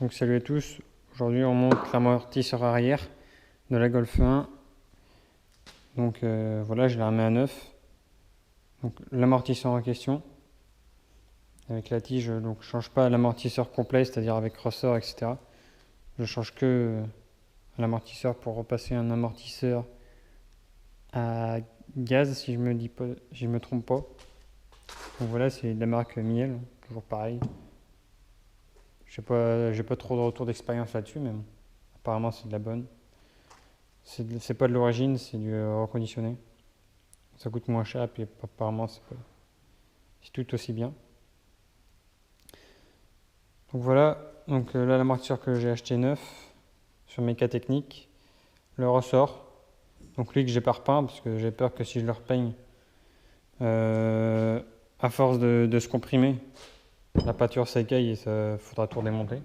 Donc salut à tous, aujourd'hui on monte l'amortisseur arrière de la Golf 1. Donc voilà, je la remets à neuf. Donc l'amortisseur en question, avec la tige, donc je ne change pas l'amortisseur complet, c'est-à-dire avec ressort, etc. Je change que l'amortisseur pour repasser un amortisseur à gaz, si je me trompe pas. Donc voilà, c'est de la marque Miele, toujours pareil. J'ai pas trop de retour d'expérience là-dessus, mais bon, apparemment c'est de la bonne. C'est pas de l'origine, c'est du reconditionné. Ça coûte moins cher, puis apparemment c'est tout aussi bien. Donc voilà, donc là l'amortisseur que j'ai acheté neuf sur Méca Technique, le ressort. Donc lui que j'ai pas repeint parce que j'ai peur que si je le repeigne, à force de se comprimer, la peinture s'écaille et ça faudra tout redémonter. Donc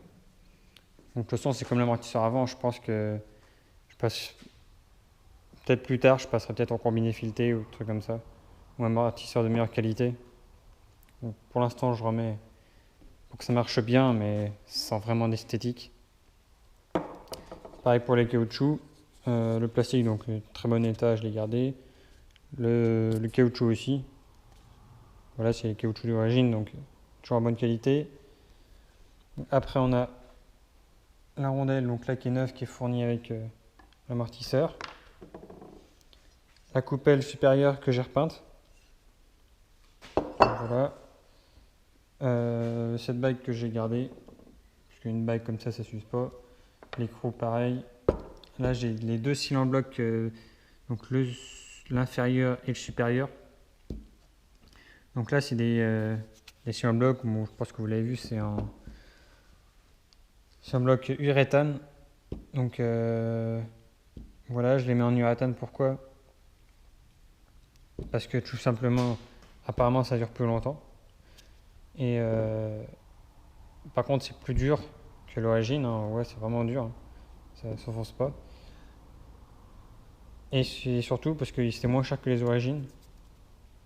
de toute façon c'est comme l'amortisseur avant, je pense que je passe peut-être plus tard, je passerai peut-être en combiné fileté ou truc comme ça, ou un amortisseur de meilleure qualité. Donc pour l'instant je remets pour que ça marche bien mais sans vraiment d'esthétique. Pareil pour les caoutchoucs, le plastique donc très bon état, je l'ai gardé. Le caoutchouc aussi. Voilà, c'est les caoutchoucs d'origine, donc toujours en bonne qualité. Après, on a la rondelle, donc là qui est neuve, qui est fournie avec l'amortisseur. La coupelle supérieure que j'ai repeinte. Donc, voilà. Cette bague que j'ai gardée, parce qu'une bague comme ça s'use pas. L'écrou, pareil. Là, j'ai les deux cils en bloc, donc l'inférieur et le supérieur. Donc là, c'est des cils en bloc, bon, je pense que vous l'avez vu, c'est un bloc uréthane. Donc voilà, je les mets en uréthane. Pourquoi? Parce que tout simplement, apparemment, ça dure plus longtemps. Et par contre, c'est plus dur que l'origine. Hein. Ouais, c'est vraiment dur. Hein. Ça ne s'enfonce pas. Et c'est surtout parce que c'était moins cher que les origines.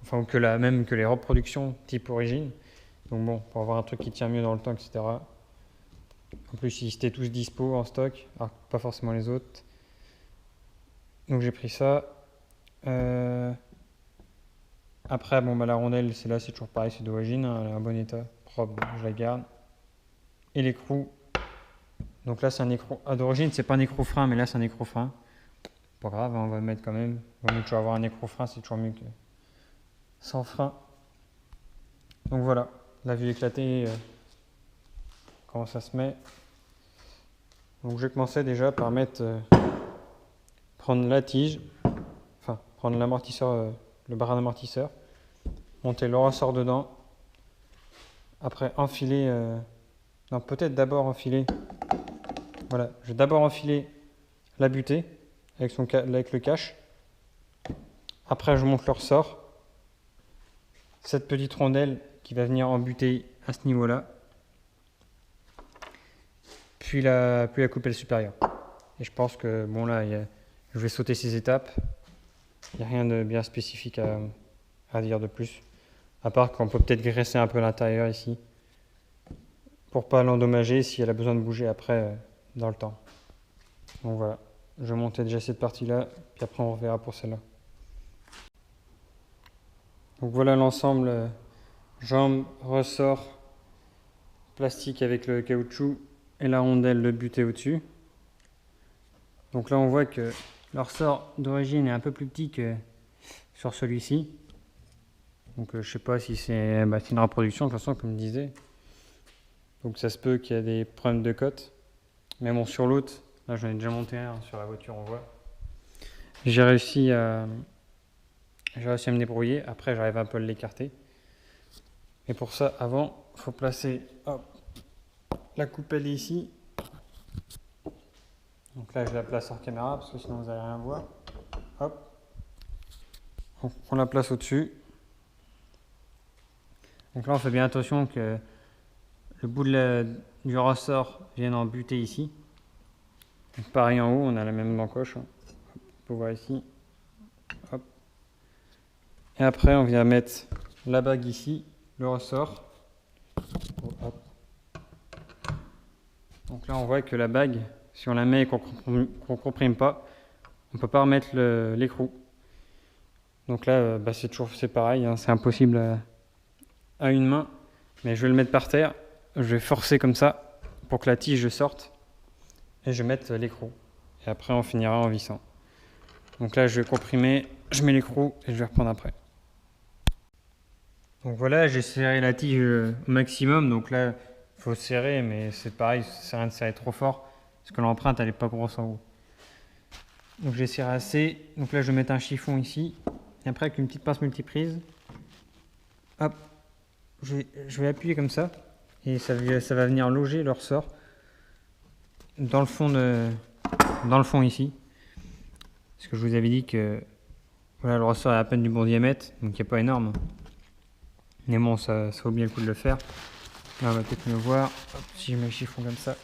Enfin, même que les reproductions type origine. Donc bon, pour avoir un truc qui tient mieux dans le temps, etc. En plus, ils étaient tous dispo en stock, alors pas forcément les autres. Donc j'ai pris ça. Après, bon, bah, la rondelle, c'est toujours pareil, c'est d'origine, hein, elle est en bon état, propre, donc je la garde. Et l'écrou. Donc là, c'est un écrou. D'origine, c'est pas un écrou frein, mais là, c'est un écrou frein. Pas grave, hein, on va le mettre quand même. Il vaut mieux toujours avoir un écrou frein, c'est toujours mieux que sans frein. Donc voilà, la vue éclatée, comment ça se met. Donc je vais commencer déjà par prendre la tige, enfin prendre l'amortisseur, le bras d'amortisseur, monter le ressort dedans, après enfiler, non peut-être d'abord enfiler, voilà, je vais d'abord enfiler la butée avec le cache, après je monte le ressort, cette petite rondelle qui va venir embuter à ce niveau-là, puis la coupelle supérieure. Et je pense que bon là, je vais sauter ces étapes. Il n'y a rien de bien spécifique à dire de plus. À part qu'on peut peut-être graisser un peu l'intérieur ici. Pour pas l'endommager si elle a besoin de bouger après dans le temps. Donc voilà. Je vais monter déjà cette partie-là. Puis après on reverra pour celle-là. Donc voilà l'ensemble. Jambe, ressort, plastique avec le caoutchouc et la rondelle de butée au-dessus. Donc là on voit que le ressort d'origine est un peu plus petit que sur celui-ci. Donc je sais pas si c'est une reproduction de toute façon comme je disais. Donc ça se peut qu'il y a des problèmes de cote. Mais bon sur l'autre, là j'en ai déjà monté un sur la voiture on voit. J'ai réussi à me débrouiller. Après j'arrive un peu à l'écarter. Et pour ça avant, il faut placer la coupelle ici. Donc là je la place hors caméra parce que sinon vous n'allez rien voir. Hop. On la place au-dessus. Donc là on fait bien attention que le bout du ressort vienne en butée ici. Donc pareil en haut, on a la même encoche. Hein. On peut voir ici. Hop. Et après on vient mettre la bague ici, le ressort. Hop. Donc là on voit que la bague, si on la met et qu'on ne comprime pas, on ne peut pas remettre l'écrou. Donc là c'est pareil, hein, c'est impossible à une main. Mais je vais le mettre par terre, je vais forcer comme ça pour que la tige sorte et je vais mettre l'écrou. Et après on finira en vissant. Donc là je vais comprimer, je mets l'écrou et je vais reprendre après. Donc voilà, j'ai serré la tige au maximum. Donc là il faut serrer, mais c'est pareil, ça sert à rien de serrer trop fort parce que l'empreinte elle est pas grosse en haut. Donc j'ai serré assez. Donc là je vais mettre un chiffon ici. Et après avec une petite pince multiprise, hop, je vais appuyer comme ça. Et ça va venir loger le ressort dans le fond ici. Parce que je vous avais dit que voilà, le ressort est à peine du bon diamètre, donc il n'est pas énorme. Mais bon, ça vaut bien le coup de le faire. Là on va peut-être mieux voir. Hop, si je mets le chiffon comme ça.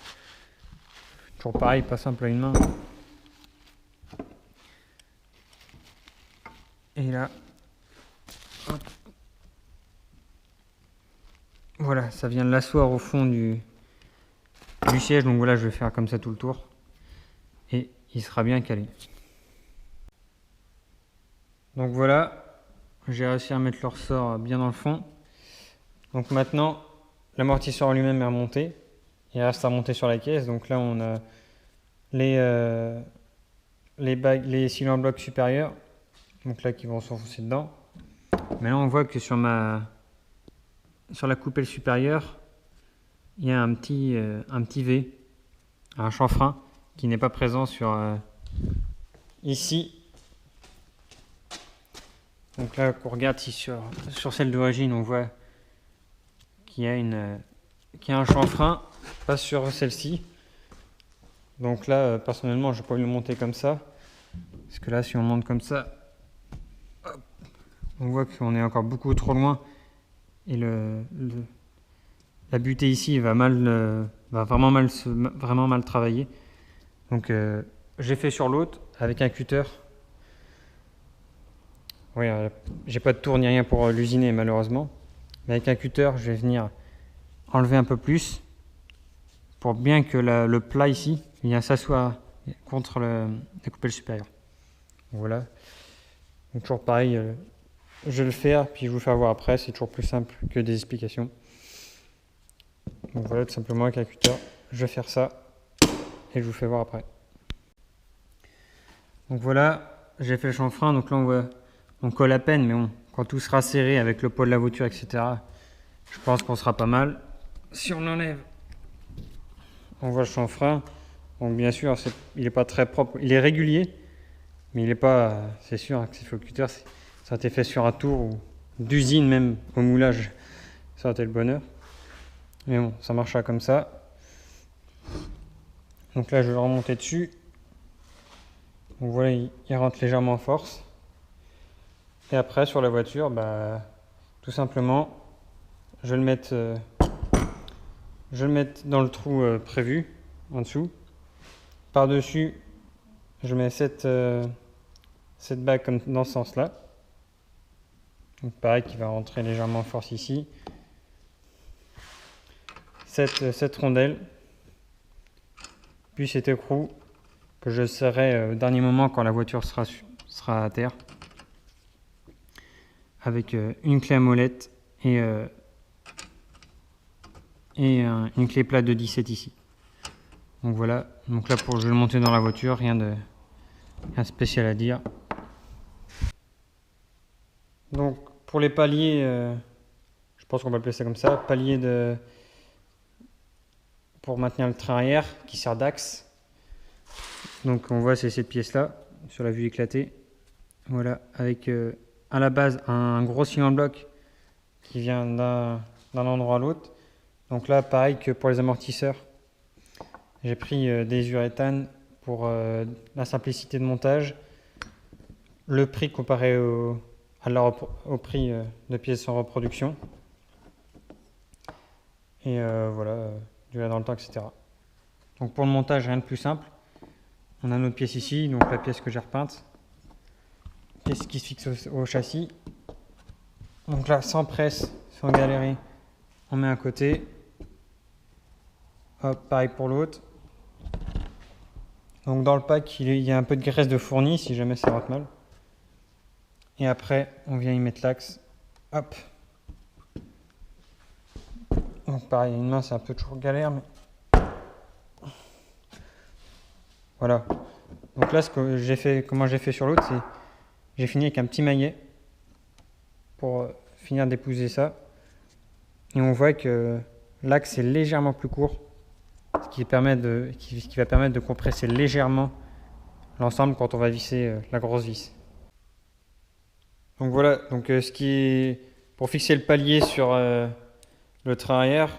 Toujours pareil, pas simple à une main. Et là, hop. Voilà, ça vient de l'asseoir au fond du siège. Donc voilà, je vais faire comme ça tout le tour. Et il sera bien calé. Donc voilà, j'ai réussi à mettre le ressort bien dans le fond. Donc maintenant, l'amortisseur lui-même est remonté. Il reste à monter sur la caisse. Donc là, on a les cylindres blocs supérieurs. Donc là, qui vont s'enfoncer dedans. Mais là, on voit que sur la coupelle supérieure, il y a un petit V, un chanfrein qui n'est pas présent ici. Donc là, qu'on regarde si sur celle d'origine, on voit qu'il y a un chanfrein, pas sur celle-ci. Donc là, personnellement, je ne vais pas le monter comme ça. Parce que là, si on monte comme ça, hop, on voit qu'on est encore beaucoup trop loin. Et la butée ici va vraiment mal travailler. Donc j'ai fait sur l'autre avec un cutter. Oui, j'ai pas de tour ni rien pour l'usiner malheureusement. Mais avec un cutter, je vais venir enlever un peu plus pour bien que le plat ici s'assoie contre la coupelle supérieure. Donc voilà. Donc toujours pareil, je vais le faire puis je vous fais voir après. C'est toujours plus simple que des explications. Donc voilà, tout simplement avec un cutter, je vais faire ça et je vous fais voir après. Donc voilà, j'ai fait le chanfrein. Donc là on colle à peine, mais bon, quand tout sera serré avec le poids de la voiture, etc., je pense qu'on sera pas mal. Si on enlève, on voit le chanfrein. Donc bien sûr, il n'est pas très propre. Il est régulier, mais il n'est pas. C'est sûr que c'est fait au cutter. Ça a été fait sur un tour ou d'usine même au moulage. Ça a été le bonheur. Mais bon, ça marchera comme ça. Donc là, je vais le remonter dessus. Donc voilà, il rentre légèrement en force. Et après, sur la voiture, tout simplement, je vais le mettre dans le trou prévu, en dessous. Par-dessus, je mets cette bague comme dans ce sens-là. Donc pareil, qui va rentrer légèrement en force ici. Cette rondelle, puis cet écrou que je serrerai au dernier moment quand la voiture sera à terre. Avec une clé à molette et une clé plate de 17 ici. Donc voilà, donc là je vais le monter dans la voiture, rien de spécial à dire. Donc pour les paliers, je pense qu'on va le placer comme ça, palier pour maintenir le train arrière qui sert d'axe. Donc on voit c'est cette pièce là, sur la vue éclatée. Voilà, avec à la base un gros cylindre bloc qui vient d'un endroit à l'autre. Donc là pareil que pour les amortisseurs, j'ai pris des uréthanes pour la simplicité de montage, le prix comparé au prix de pièces en reproduction, et voilà, durée dans le temps, etc. Donc pour le montage, rien de plus simple. On a notre pièce ici, donc la pièce que j'ai repeinte, pièce qui se fixe au châssis. Donc là, sans presse, sans galérer, on met un côté. Hop, pareil pour l'autre. Donc dans le pack, il y a un peu de graisse de fourni si jamais ça rentre mal. Et après, on vient y mettre l'axe. Hop. Donc pareil, une main c'est un peu toujours galère, mais voilà. Donc là, comment j'ai fait sur l'autre, c'est j'ai fini avec un petit maillet pour finir d'épouser ça. Et on voit que l'axe est légèrement plus court, ce qui va permettre de compresser légèrement l'ensemble quand on va visser la grosse vis. Donc voilà, donc pour fixer le palier sur le train arrière.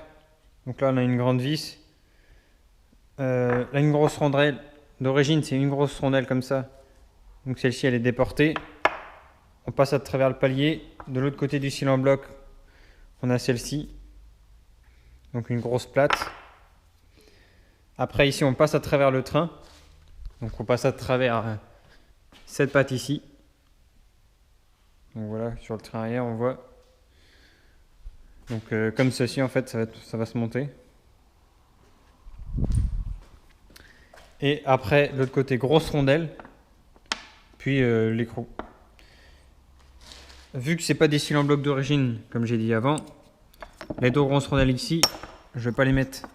Donc là on a une grande vis. Là une grosse rondelle. D'origine c'est une grosse rondelle comme ça. Donc celle-ci elle est déportée. On passe à travers le palier. De l'autre côté du cylindre bloc, on a celle-ci. Donc une grosse plate. Après ici on passe à travers le train. Donc on passe à travers cette patte ici. Donc voilà, sur le train arrière on voit. Donc comme ceci en fait ça va se monter. Et après l'autre côté grosse rondelle, puis l'écrou. Vu que c'est pas des cils en bloc d'origine comme j'ai dit avant, les deux grosses rondelles ici, je vais pas les mettre.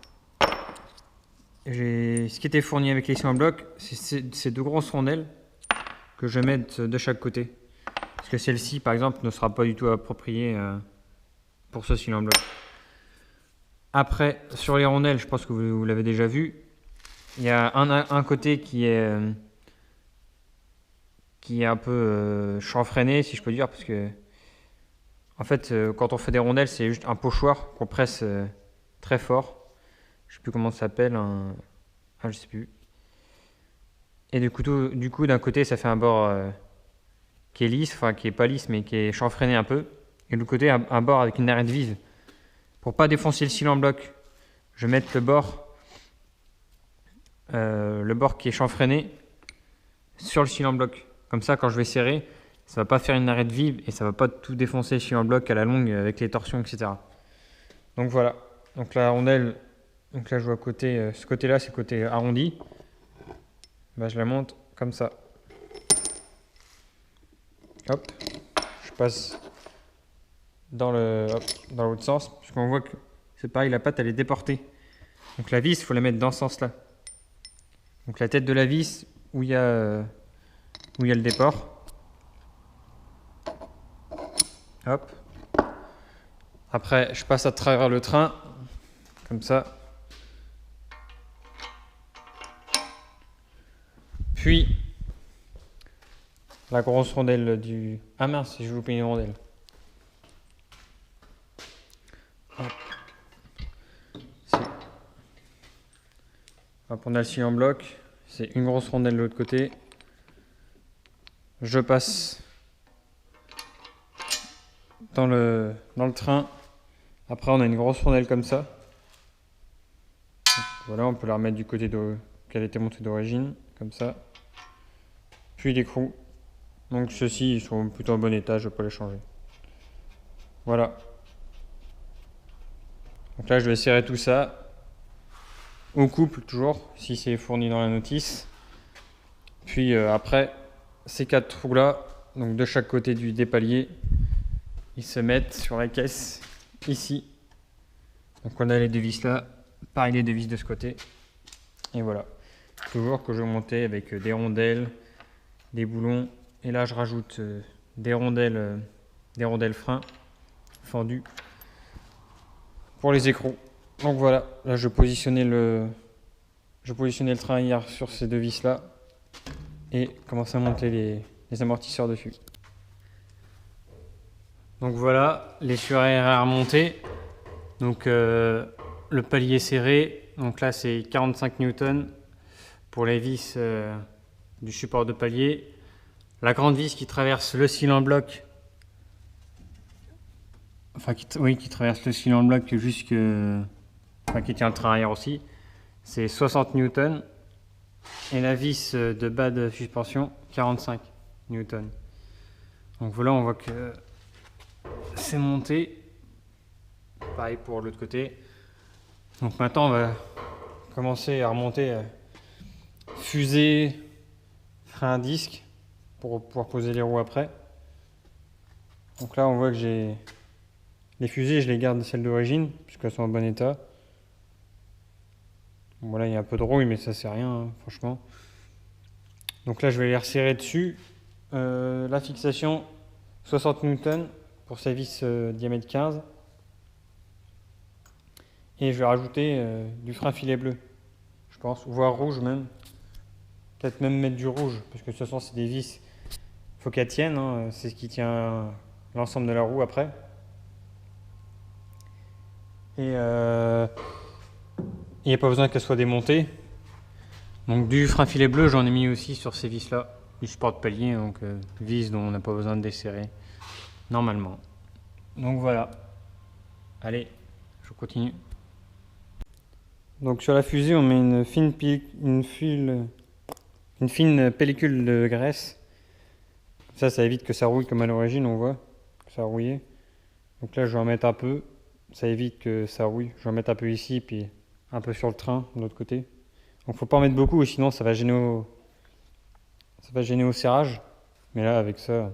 Ce qui était fourni avec les cils en bloc, c'est ces deux grosses rondelles que je vais mettre de chaque côté. Parce que celle-ci par exemple ne sera pas du tout appropriée pour ce cil en bloc. Après sur les rondelles, je pense que vous l'avez déjà vu, il y a un côté qui est un peu chanfreiné si je peux dire, parce que en fait quand on fait des rondelles c'est juste un pochoir qu'on presse très fort. Je sais plus comment ça s'appelle, je sais plus. Et du coup d'un côté ça fait un bord qui est lisse, enfin qui est pas lisse mais qui est chanfreiné un peu. Et de l'autre côté un bord avec une arête vive. Pour pas défoncer le cil en bloc, je vais mettre le bord qui est chanfreiné sur le cil en bloc. Comme ça quand je vais serrer, ça va pas faire une arête vive et ça va pas tout défoncer le cil en bloc à la longue avec les torsions, etc. Donc voilà. Donc la rondelle, donc là je vois ce côté-là c'est côté arrondi. Bah, je la monte comme ça. Hop, je passe dans l'autre sens, puisqu'on voit que c'est pareil, la patte elle est déportée. Donc la vis, il faut la mettre dans ce sens-là. Donc la tête de la vis où il y a le déport. Hop. Après, je passe à travers le train, comme ça. Puis, la grosse rondelle du... Ah mince, j'ai loupé une rondelle. Hop, on a le cil en bloc. C'est une grosse rondelle de l'autre côté. Je passe dans le train. Après, on a une grosse rondelle comme ça. Voilà, on peut la remettre du côté qu'elle était montée d'origine, comme ça. Puis l'écrou. Donc ceux-ci, ils sont plutôt en bon état, je ne vais pas les changer. Voilà. Donc là, je vais serrer tout ça. Au couple, toujours, si c'est fourni dans la notice. Puis après, ces 4 trous-là, donc de chaque côté des paliers, ils se mettent sur la caisse, ici. Donc on a les deux vis là, pareil les deux vis de ce côté. Et voilà. Toujours que je vais monter avec des rondelles, des boulons. Et là, je rajoute des rondelles freins fendues pour les écrous. Donc voilà, là je positionnais le train arrière sur ces deux vis là et commencer à monter les amortisseurs dessus. Donc voilà, les surarrières à remonter. Donc le palier serré, donc là c'est 45 Newton pour les vis du support de palier. La grande vis qui traverse le cil en bloc, enfin qui traverse le cil en bloc qui tient le train arrière aussi, c'est 60 Newton. Et la vis de bas de suspension, 45 Newton. Donc voilà, on voit que c'est monté. Pareil pour l'autre côté. Donc maintenant, on va commencer à remonter fusée, frein à disque pour pouvoir poser les roues après. Donc là, on voit que j'ai les fusées, je les garde celles d'origine puisqu'elles sont en bon état. Bon, voilà, il y a un peu de rouille, mais ça c'est rien, hein, franchement. Donc là, je vais les resserrer dessus. La fixation 60 Newton pour sa vis diamètre 15. Et je vais rajouter du frein filet bleu, je pense, voire rouge même. Peut-être même mettre du rouge, parce que de toute façon, c'est des vis. Il faut qu'elles tiennent, hein, c'est ce qui tient l'ensemble de la roue après. Et il n'y a pas besoin qu'elle soit démontée. Donc du frein filet bleu, j'en ai mis aussi sur ces vis-là. Du support palier, donc vis dont on n'a pas besoin de desserrer normalement. Donc voilà. Allez, je continue. Donc sur la fusée, on met une fine pellicule de graisse. Ça évite que ça rouille comme à l'origine, on voit que ça a rouillé. Donc là, je vais en mettre un peu. Ça évite que ça rouille. Je vais en mettre un peu ici, puis un peu sur le train, de l'autre côté. Donc faut pas en mettre beaucoup, sinon ça va gêner au serrage. Mais là, avec ça,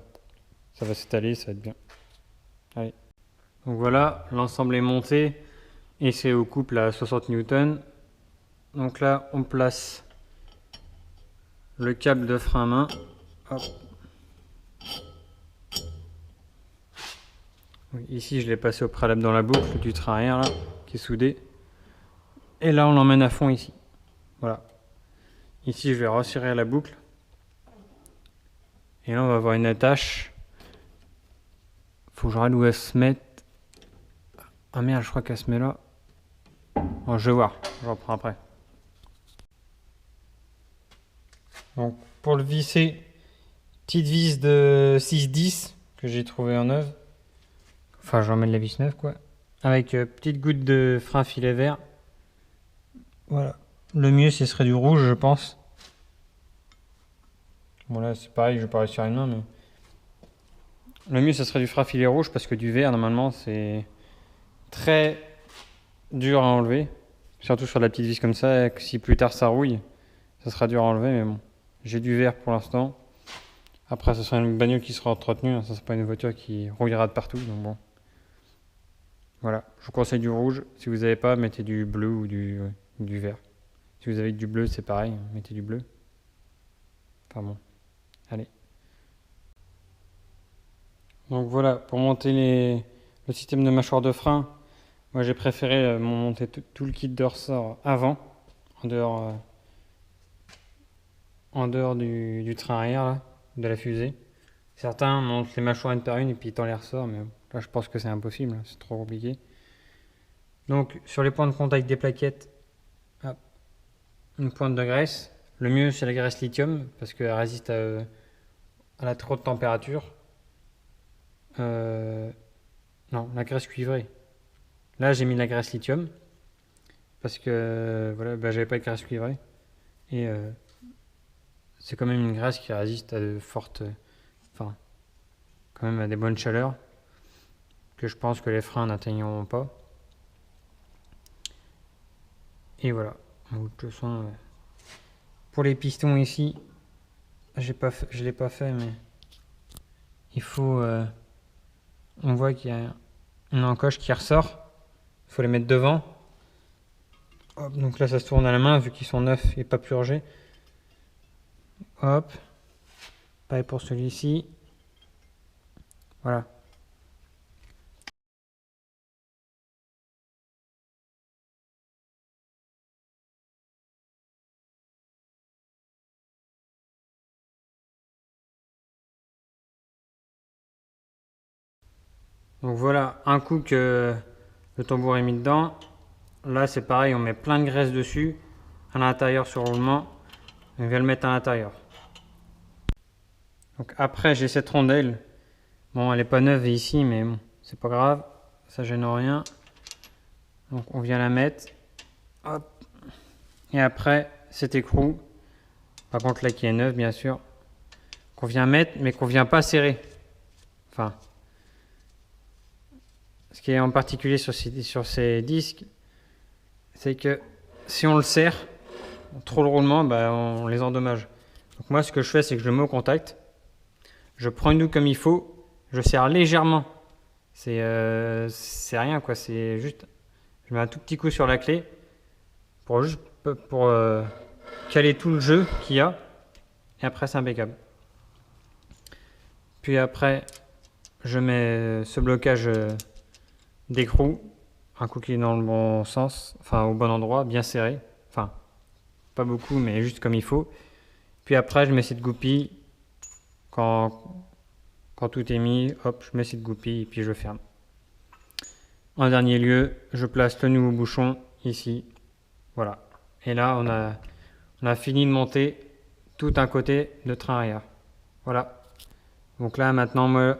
ça va s'étaler, ça va être bien. Allez. Donc voilà, l'ensemble est monté et c'est au couple à 60 Newton. Donc là, on place le câble de frein à main. Hop. Ici, je l'ai passé au préalable dans la boucle du train arrière là, qui est soudé. Et là, on l'emmène à fond ici. Voilà. Ici, je vais resserrer la boucle. Et là, on va avoir une attache. Faut que je regarde où elle se met. Ah merde, je crois qu'elle se met là. Bon, je vais voir. Je reprends après. Donc, pour le visser, petite vis de 6-10 que j'ai trouvé en neuve. Enfin, je remets de la vis neuve, quoi. Avec petite goutte de frein filet vert. Voilà. Le mieux, ce serait du rouge, je pense. Bon, là, c'est pareil, je vais pas réussir à une main, mais... Le mieux, ce serait du frein filet rouge, parce que du vert, normalement, c'est très dur à enlever. Surtout sur la petite vis comme ça, si plus tard ça rouille, ça sera dur à enlever, mais bon. J'ai du vert pour l'instant. Après, ce sera une bagnole qui sera entretenue, hein. Ça sera pas une voiture qui rouillera de partout, donc bon. Voilà, je vous conseille du rouge. Si vous n'avez pas, mettez du bleu ou du vert. Si vous avez du bleu, c'est pareil, mettez du bleu. Enfin bon, allez. Donc voilà, pour monter le système de mâchoire de frein, moi j'ai préféré monter tout le kit de ressort avant, en dehors du train arrière, là, de la fusée. Certains montent les mâchoires une par une et puis ils les ressorts, mais là je pense que c'est impossible, hein, c'est trop compliqué. Donc sur les points de contact des plaquettes, hop, une pointe de graisse. Le mieux c'est la graisse lithium parce qu'elle résiste à la trop haute température. Non, la graisse cuivrée. Là j'ai mis la graisse lithium parce que voilà, j'avais pas de graisse cuivrée. Et c'est quand même une graisse qui résiste à de fortes... Enfin, quand même à des bonnes chaleurs que je pense que les freins n'atteigneront pas. Et voilà. Donc, de toute façon, pour les pistons ici, je l'ai pas fait, mais il faut... on voit qu'il y a une encoche qui ressort. Il faut les mettre devant. Hop, donc là, ça se tourne à la main vu qu'ils sont neufs et pas purgés. Hop. Pareil pour celui-ci. Voilà. Donc voilà, un coup que le tambour est mis dedans. Là, c'est pareil, on met plein de graisse dessus, à l'intérieur sur le roulement. On vient le mettre à l'intérieur. Donc après, j'ai cette rondelle. Bon, elle n'est pas neuve ici, mais bon, c'est pas grave. Ça gêne rien. Donc on vient la mettre. Hop. Et après, cet écrou. Par contre, là qui est neuf, bien sûr. Qu'on vient mettre, mais qu'on vient pas serrer. Enfin. Ce qui est en particulier sur ces disques, c'est que si on le serre, trop de roulement, bah, on les endommage. Donc moi, ce que je fais, c'est que je le mets au contact. Je prends une douille comme il faut. Je serre légèrement. C'est rien, quoi. C'est juste... Je mets un tout petit coup sur la clé pour juste pour caler tout le jeu qu'il y a. Et après, c'est impeccable. Puis après, je mets ce blocage d'écrou. Un coup qui est dans le bon sens, enfin au bon endroit, bien serré. Enfin, pas beaucoup, mais juste comme il faut. Puis après, je mets cette goupille. Quand tout est mis, hop, je mets cette goupille et puis je ferme. En dernier lieu, je place le nouveau bouchon ici. Voilà. Et là, on a fini de monter tout un côté de train arrière. Voilà. Donc là, maintenant, moi,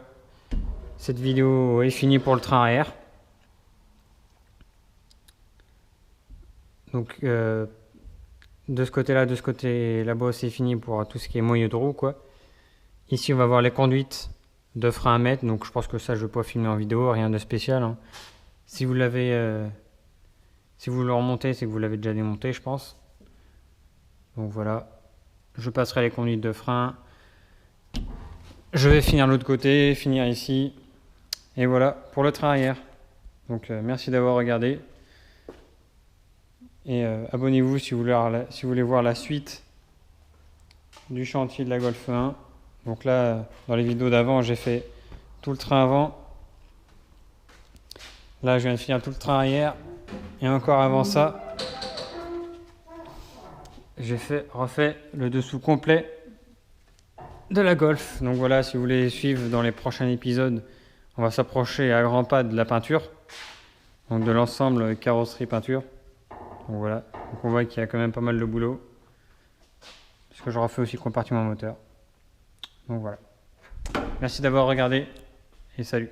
cette vidéo est finie pour le train arrière. Donc, de ce côté-là, de ce côté là-bas, c'est fini pour tout ce qui est moyeu de roue, quoi. Ici, on va voir les conduites de frein à mettre. Donc, je pense que ça, je ne vais pas filmer en vidéo, rien de spécial, hein. Si vous l'avez, si vous le remontez, c'est que vous l'avez déjà démonté, je pense. Donc voilà, je passerai les conduites de frein. Je vais finir l'autre côté, finir ici. Et voilà pour le train arrière. Donc merci d'avoir regardé. Et abonnez-vous si vous voulez voir la suite du chantier de la Golf 1. Donc là, dans les vidéos d'avant, j'ai fait tout le train avant. Là, je viens de finir tout le train arrière. Et encore avant ça, j'ai refait le dessous complet de la Golf. Donc voilà, si vous voulez suivre dans les prochains épisodes, on va s'approcher à grands pas de la peinture. Donc de l'ensemble carrosserie peinture. Donc voilà, donc on voit qu'il y a quand même pas mal de boulot. Parce que je refais aussi le compartiment moteur. Donc voilà. Merci d'avoir regardé et salut.